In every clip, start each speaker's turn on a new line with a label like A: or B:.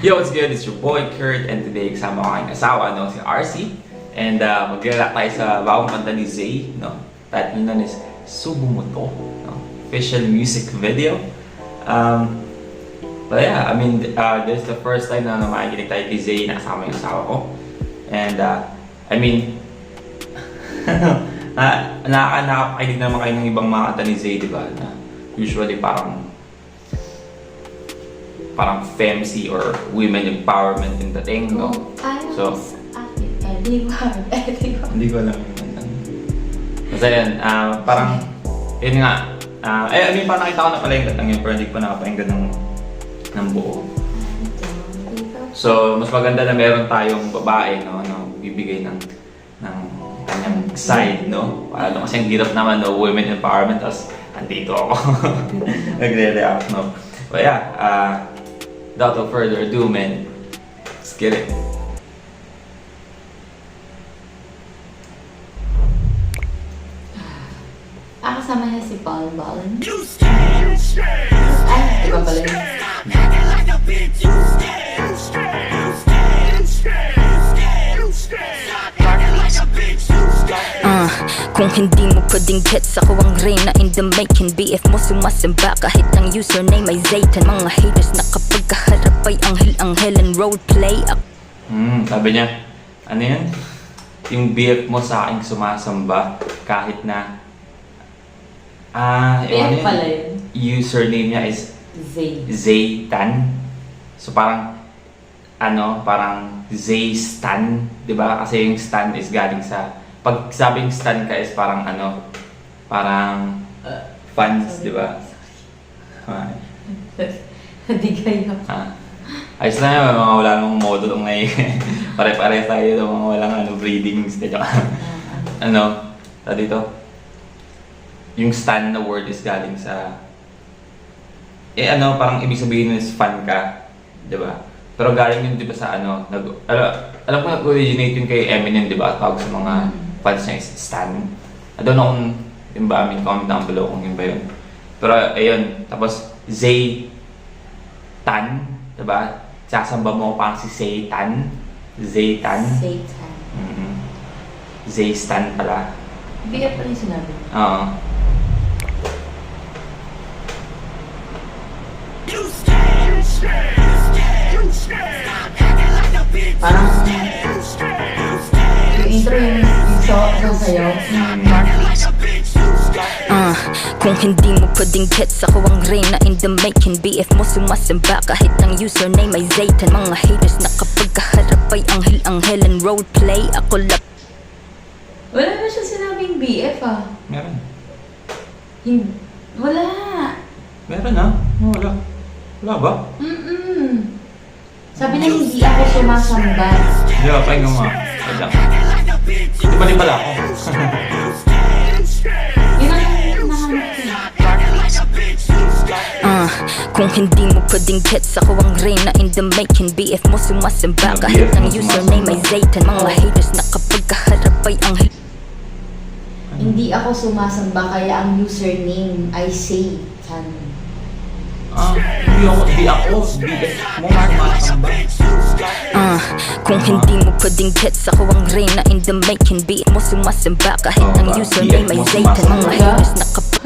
A: Yo, what's good? It's your boy Kurt, and today kasama ko aking asawa, no, si RC. And maglalak tayo sa bagong kanta ni Zay, no? Title nun is Subo Mo To, no? Official music video. But yeah, I mean, this is the first time na makikinig tayo kay Zay na kasama yung asawa ko. And I mean, nakakakinig naman kayo ng ibang mga kanta ni Zay, di ba? Na usually parang femcy or women empowerment in the thing, no? So, hindi ko alam yun. Basta yun, parang, yun nga, I mean, parang nakita ko na pala yung katang yun, pero hindi ko nakapahinggan ng buo. So, mas maganda na meron tayong babae, no, bibigay ng kanyang side, no? Para kasi ang hirap naman, no, women empowerment, tapos andito ako. Nagre-react, no? But yeah, without further ado, man, let's get it.
B: Kasama niya si Paul Ballin. Ay, iba pala yun.
C: Kung hindi mo pwedeng gets, ako ang reyna in the making. BF mo sumasamba kahit ang username ay Zaytan. Mga haters na kapag kaharap ay anghel and roleplay.
A: Sabi niya, ano yan? Yung BF mo sa aking sumasamba kahit na
B: BF pala yun.
A: Username niya is Zaytan. So parang parang Zaystan, 'di ba? Kasi yung stan is galing sa pag sabing stan ka is parang parang fans, 'di ba?
B: Hindi kayo.
A: Ayos na yun, mga wala namang modo ng pare-pare tayo ng mga walang breeding stage. Dito? Yung stan na word is galing sa parang ibig sabihin is fan ka, 'di ba? Pero galing yun 'di ba sa alam ko nag-originate yun kay Eminem, 'di ba? Tawag sa mga fans niya is stan. I don't know kung yun ba, comment down below kung yun ba yun. Pero ayun, tapos Zay Tan, 'di ba? Sasamba mo parang si Satan. Zaytan. Zaystan pala.
B: BF pala yung sinabi.
A: Oo.
B: Parang yung intro yung sayaw.
C: Kung hindi mo pwedeng gets, ako ang reyna in the making. BF mo sumasamba kahit ang username ay Zaytan. Mga haters na kapag kaharap ay anghel and roleplay. Ako lang.
B: Wala na siya sinabing BF
A: Meron.
B: Wala.
A: Meron wala. Wala ba?
B: Sabi na hindi ako sumasamba.
A: Hindi ba, pahinga mo nga. Wait lang. Di ba pala ako?
B: Yun ang nahanap ko.
C: Kung hindi mo pwedeng gets, ako ang reyna in the making. BF mo sumasamba kahit ang username ay Zaytan. Mga haters na kapag kaharap ay anghel.
B: Hindi ako sumasamba kaya ang username ay Satan.
A: Hindi ako. BF mo sumasamba.
C: Kung hindi mo pwedeng gets, ako ang reyna in the making. BF mo sumasamba kahit ang username ay Zaytan. Mga haters na kapag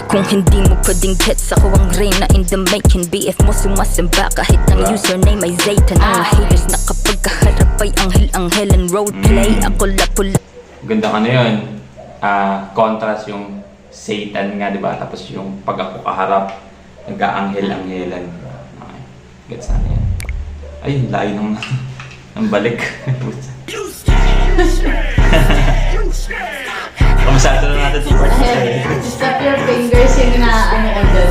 C: kung hindi mo pwedeng gets, ako ang reyna in the making. BF mo sumasamba kahit ang username ay Zaytan. Mga haters na kapag kaharap ay anghel and roleplay. Ako lapula.
A: Ganda ka na yun. Contrast yung Satan nga, di ba? Tapos yung pag ako kaharap, nag-aanghel-anghelan. Okay. Gets na yan. Ay, layo ng balik. Kamasado na natin si Part
B: Stop your fingers yung ko dun.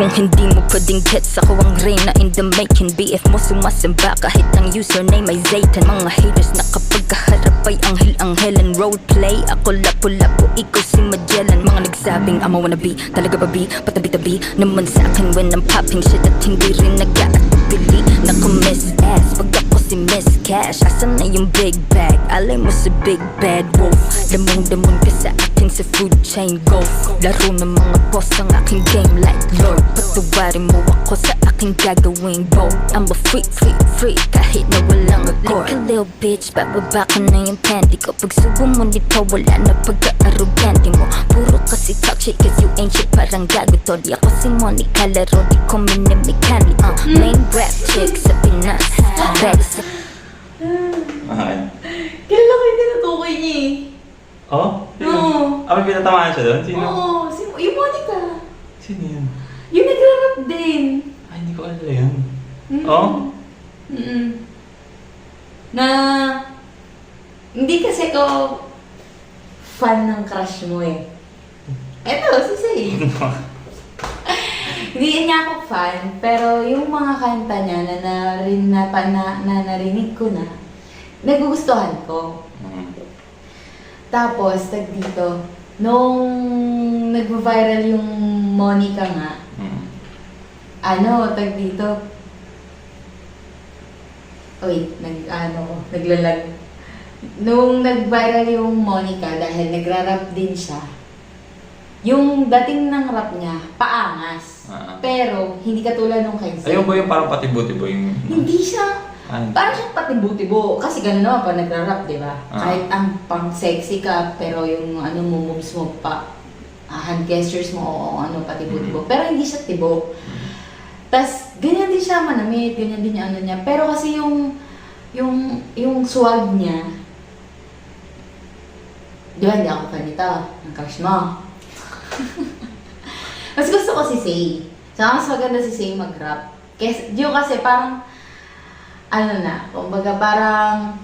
C: Kung hindi mo pwedeng gets, ako ang reyna in the making. BF mo sumasamba kahit ang username ay Zaytan. Mga haters na kapag kaharap ay anghel and roleplay. Ako lapu-lapu, ikaw si Magellan. Mga nagsabing I'm a wannabe, talaga ba be? Patabi-tabi naman sa akin when I'm popping shit at hindi rin nag-aatubili. Naku miss ass, pag ako si Miss Cash. Asan na yung big bag? Alay mo sa big bad wolf. Damong-damon ka sa akin sa food chain go. Laro ng mga boss ang aking game like Lord. Patawarin mo ako sa aking gagawing go. I'm a freak, kahit na walang accord. Like a little bitch, bababa ka na yung panty ko. Pag subo mo nito, wala na pagka-arrogante mo. Puro kasi talk shit cause you ain't shit, parang gago to. Di ako si Monica, laro di ko minimikani. Main rap chick sa Pinas, ready sa
A: Mahal.
B: Kilala ko yung tinutukoy niya eh.
A: Oh?
B: Oo.
A: May pinatamaan siya doon? Sino?
B: Oo, yung Monica.
A: Sino yun?
B: Yung nagra-rap din.
A: Ay, hindi ko alam yan.
B: Mm.
A: Oh?
B: Mm-mm. Na, hindi kasi ko fan ng crush mo eh. Eto, si Say. Hindi niya ako fan, pero yung mga kanta niya na narinig ko na, nagugustuhan ko.
A: Mm.
B: Tapos, tag dito, nung nag-viral yung Monica nga,
A: Mm.
B: tag dito, naglalag. Nung nag-viral yung Monica, dahil nagra-rap din siya, yung dating ng rap niya, paangas. Pero, hindi katulad nung kay Zay.
A: Ayun ba yung parang patibo-tibo yung...
B: Hindi siya.
A: Ano?
B: Parang siyang patibo-tibo. Kasi gano'n naman pa nagra-rap, di ba?
A: Ah.
B: Kahit ang pang-sexy ka, pero yung moves mo pa, hand gestures mo, patibo-tibo. Pero hindi siya tibo. Tas ganyan din siya manamit, ganyan din yung niya. Pero kasi yung swag niya, di ba, hindi ako fan nito, ang crush mo. Mas gusto ko si Say. Saka mas maganda si Say mag-rap. Kasi parang, kumbaga parang,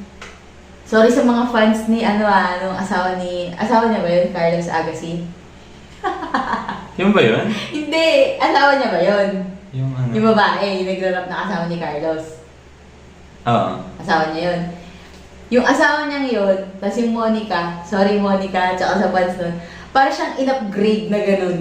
B: sorry sa mga fans ni, nung asawa niya ba yun, Carlos Agassi?
A: Yung ba yun?
B: Hindi, asawa niya ba yun?
A: Yung ano?
B: Yung babae, yung nag-rap na asawa ni Carlos.
A: Oo.
B: Asawa niya yun. Yung asawa niyang yun, tapos yung Monica, sorry Monica, tsaka sa fans nun, para siyang in-upgrade na ganun.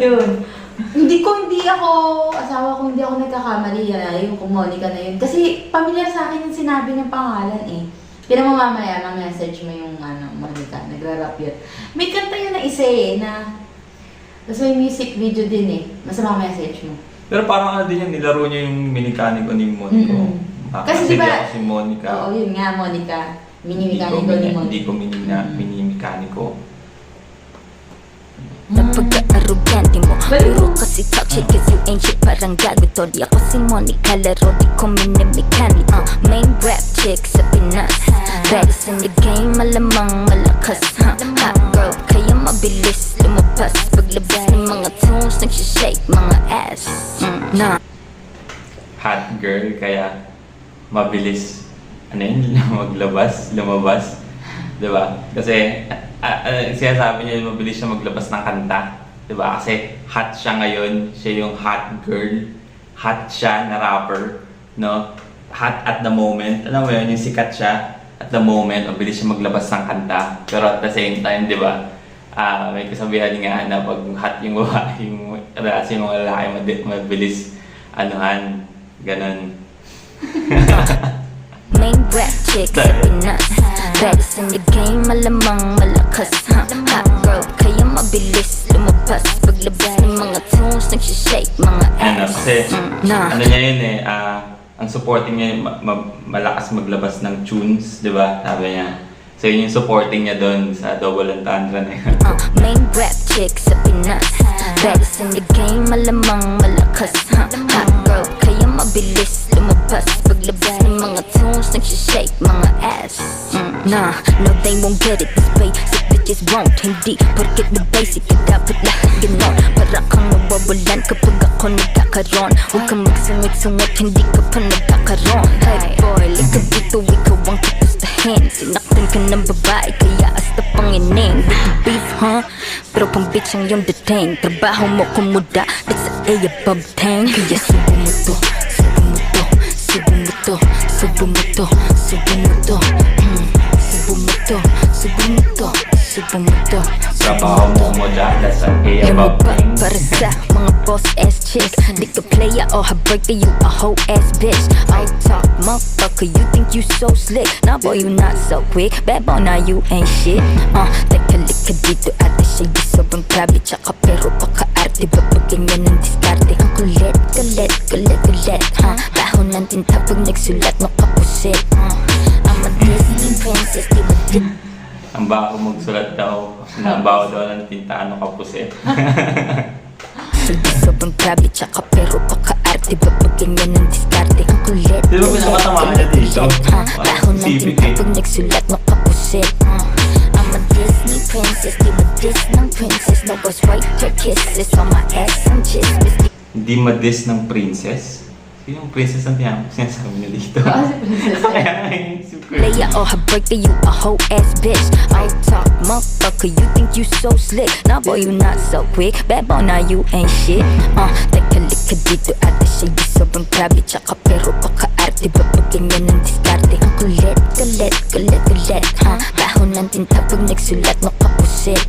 B: Yun. Hindi ako nagkakamali yung kung Monica na yun. Kasi pamilyar sa akin yung sinabi niyang pangalan eh. Kaya mo mamaya, ma-message mo yung Monica, nagra-rap yun. May kanta yun na isa eh, tapos may music video din eh. Basta ma-message mo.
A: Pero parang din yan, nilaro niya yung minikaniko ni Monica.
B: Kasi diba,
A: ako si Monica.
B: Oo, yun nga, Monica. Mini-mekaniko ni Monica.
A: Hindi ko mini-mekaniko.
C: Napagka-arrogante mo. Puro kasi talk shit cause you ain't shit, parang gago to. Di ako si Monica, laro di ko minimikani. Main rap chick sa Pinas, ready in the game, malamang malakas. Hot girl, kaya mabilis lumabas. Paglabas ng mga tunes, nagsishake mga ass.
A: Hot girl, kaya mabilis lumabas. Diba? Kasi, sinasabi niya mabilis siya maglabas ng kanta. Diba? Kasi hot siya ngayon. Siya yung hot girl. Hot siya na rapper. No? Hot at the moment. Alam mo yun, yung sikat siya at the moment. Mabilis siya maglabas ng kanta. Pero at the same time, diba? May kasabihan nga na pag hot yung babae, yung mga lalaki mabilis ganon.
C: Main rap chick sa Pinas, ready in the game, malamang malakas. Hot girl, kaya mabilis lumabas. Paglabas ng mga tunes, nagsishake mga ass.
A: Kasi niya yun eh, ang supporting niya malakas maglabas ng tunes, di ba? Sabi niya. So yun yung supporting niya doon sa Double Entendre na yun.
C: Main rap chick sa Pinas, ready in the game, malamang malakas. Hot girl, kaya mabilis lumabas. Paglabas ng mga tunes, nagsishake mga ass. No, they won't get it this way. Sick bitches won't. Hindi porket the basic, dapat lahat ganon. Para kang nawawalan kapag ako nagkakaroon. Huwag kang magsungot-sungot, hindi ka pa nagkakaroon. Hey boy, lika dito, ikaw ang kapustahin. Sinaktan ka ng babae, kaya hasta pangining. With the beef, huh? Pero pang bitch ang iyong dating. Trabaho mo kumuda, that's a above 10. Kaya subo mo to, subo mo to, subo mo to, subo mo to, subo mo to, subo mo to, subo mo to, subo mo to.
A: Trabaho mo dyan, that's an A
C: Yan mo
A: about
C: ba
A: things.
C: para sa mga boss ass chicks? Di ka playa o heartbreaker, you a hoe ass bitch. I talk motherfucker, you think you so slick. Nah boy, you not so quick. Bad boy, nah you ain't shit. Teka lika dito ate siya di sobrang grabe. Tsaka pero paka-arte, babag ganyan ang diskarte. Ang kulit, kulit, kulit, kulit. Baho ng tinta pag nagsulat no kapusit. I'm a Disney princess, di ba di?
A: Ang baho magsulat daw. Ang baho daw ng tinta, ano kapusit.
C: Sige, sobrang grabe, tsaka pero paka-arte. Babag ganyan ang diskarte. Ang kulit,
A: Di ba pinakatamaan niya dito?
C: baho ng
A: Sipit
C: tinta
A: eh.
C: pag nagsulat no kapusit. I'm a Disney princess, di ba dis ng princess? No boss right to kisses on my ass and chismis.
A: Hindi ma-diss ng princess. Sino yung princess ang sinasabi niya dito?
B: Kasi princess.
A: Kaya nga inisip ko.
C: Playa or heartbreaker, you a hoe ass bitch. I talk motherfucker, you think you so slick. Nah boy, you not so quick. Bad boy, nah you ain't shit. Teka lika dito ate siya di sobrang grabe. Tsaka pero paka-arte, babag ganyan ang diskarte. Ang kulit, kulit, kulit, kulit. Baho ng tinta pag nagsulat no kapusit.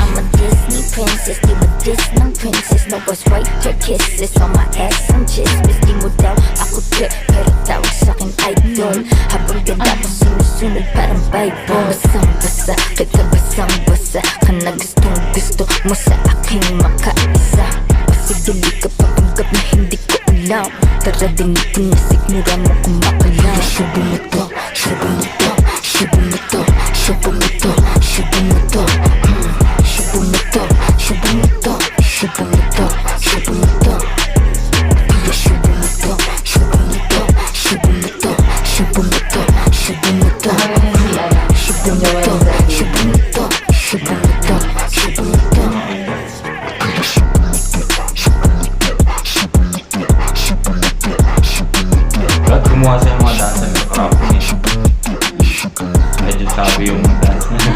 C: I'm a Disney princess, di ba dis ng princess? No boss right to kisses on my ass and chismis. Di mo daw ako trip, pero tawag sa'kin idol. Habang ganda ko sinusunod parang Bible. Basang-basa, kita basang-basa ka na gustong-gusto mo sa aking makaisa. Pasigili ka papanggap na hindi ko alam. Tara dinig ko na sigmura mo kung makalam. Shubo mo to, shubo mo to, shubo mo to, shubo mo to, shubo mo to. Shubo mo to, shubo mo to, shubo mo to, shubo mo to. Pia shubo mo to, shubo mo to, shubo mo to, shubo mo to, shubo mo to. Shubo mo to, shubo mo to, shubo mo to, shubo mo to. Pia shubo mo to, shubo mo to, shubo mo to, shubo mo to, shubo mo to.
A: Ba't kumuha siya ng mga dancer ng crap niya? Medyo sabi yung dance niya.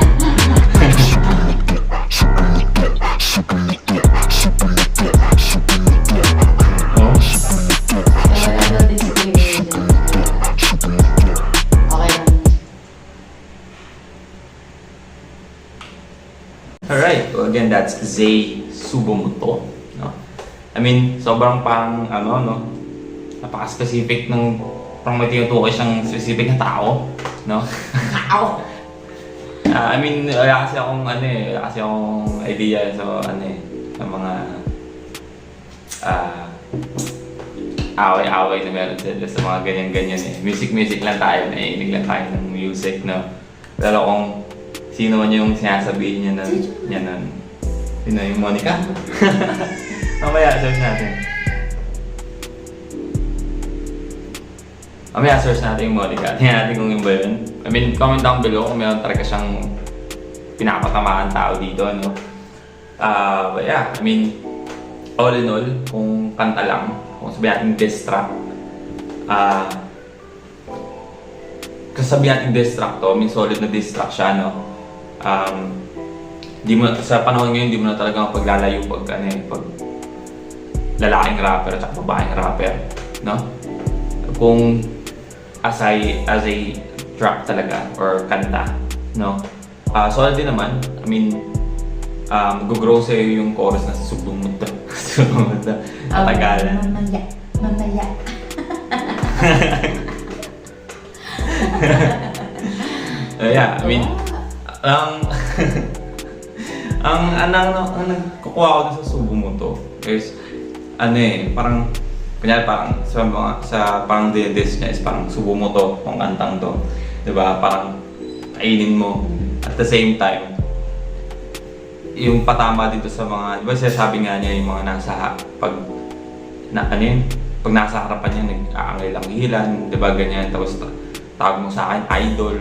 A: Oh,
B: Wala daw discrimination. Okay lang.
A: alright. So again, that's Zay Subomoto. No? I mean, sobrang parang ano, no? Napaka-specific ng parang may tinutukoy siyang specific na tao. No?
B: Ow!
A: I mean, wala kasi akong ano eh, wala kasi akong idea sa ano eh, sa mga away-away na meron sa mga ganyan-ganyan eh. Music lang tayo, naiinig lang tayo ng music, no? Pero kung sino man yung sinasabihin niya nun, sino yung Monica? Mamaya, search natin. Mamaya, search natin yung Monica. Tingnan natin kung yung ba yun. I mean, comment down below kung meron talaga siyang pinapatamaan tao dito, no? But yeah, I mean, all in all, kung kanta lang, kung sabihin natin diss track, kung sabihin natin diss track to, I mean, solid na diss track siya, no? Di mo, sa panahon ngayon, di mo na talaga paglalayo pag, ano eh, pag lalaking rapper at babaeng rapper, no? Kung as a track talaga or kanta, no? Solid din naman. I mean, go-grow sa'yo yung chorus na subong mo to. Subong mo to. Katagalan.
B: Mamaya.
A: Yeah, I mean, ang nagkukuha ko dun sa subong mo to is, ano eh, parang, kunyari parang sa parang dinidis niya is parang subo mo to, kung kantang to. Diba? Parang kainin mo. At the same time, yung patama dito sa mga, diba sinasabi nga niya yung mga nasa, pag nasa harapan niya, nag-aangay lang hilan, diba ganyan, tapos tawag mo sa akin, idol,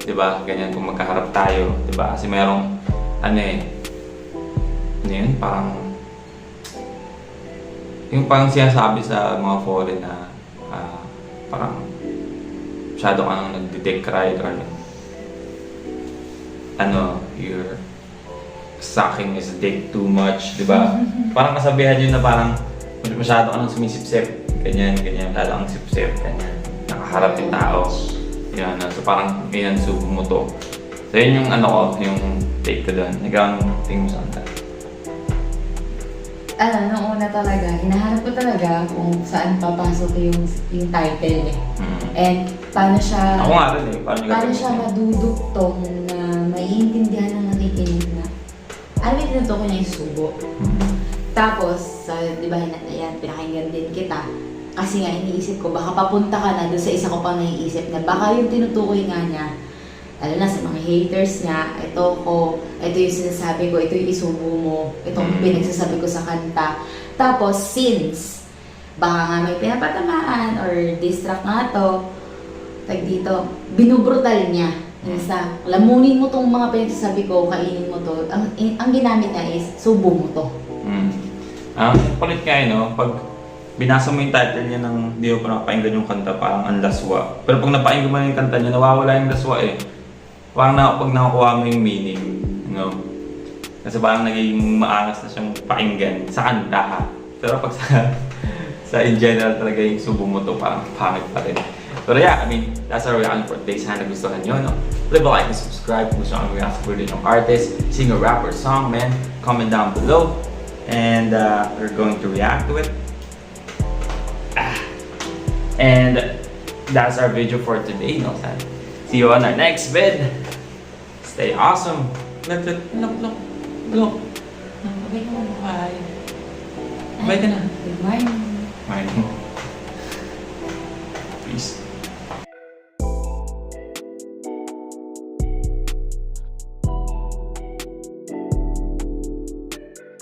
A: diba ganyan kung magkaharap tayo, diba? Kasi merong, yun, parang, yung parang sinasabi sa mga foreign na parang masyado ka nang nag-detect right or you're sucking is dick too much, di ba? Parang kasabihan yun na parang masyado ka nang sumisipsip, ganyan, masyado kang sipsip, ganyan. Nakaharap yung tao. Yan, so parang ganyan subo mo to. So yun yung ano ko, yung take ko doon. Ikaw anong tingin mo sa kanta?
B: Nung una talaga, hinahanap ko talaga kung saan papasok yung title eh. And paano siya,
A: Ako nga rin eh.
B: paano siya madudugtong na maiintindihan ng nakikinig na, alam mo, tinutukoy niya yung subo. Tapos, di ba, yan, pinakinggan din kita. Kasi nga, iniisip ko, baka papunta ka na doon sa isa ko pang naiisip na baka yung tinutukoy nga niya, lalo na sa mga haters niya, ito yung sinasabi ko, ito yung isubo mo, itong pinagsasabi ko sa kanta. Tapos, since, baka nga may pinapatamaan or distract nga to, tag dito, binubrutal niya. Sa, lamunin mo tong mga pinagsasabi ko, kainin mo to. Ang ginamit niya is, subo mo to.
A: Ang kulit nga no, pag binasa mo yung title niya ng di mo pa napakinggan yung kanta, parang ang laswa. Pero pag napakinggan mo na yung kanta niya, nawawala yung laswa eh. Parang pag nakakuha mo yung meaning, no? Kasi parang naging maangas na siyang pakinggan sa kanta ha. Pero pag sa in general talaga yung subo mo to, parang pangit pa rin. Pero yeah, I mean, that's our reaction for today. Sana nagustuhan nyo, no? Leave a like and subscribe kung gusto nyo ang reaction for yung artist, singer, rapper, song, man. Comment down below. And we're going to react to it. And that's our video for today, no? See you on our next vid. Stay awesome. Look.
B: Babay ka na.
A: Bye. Bye ka na.
B: Good morning.
A: Bye. Peace.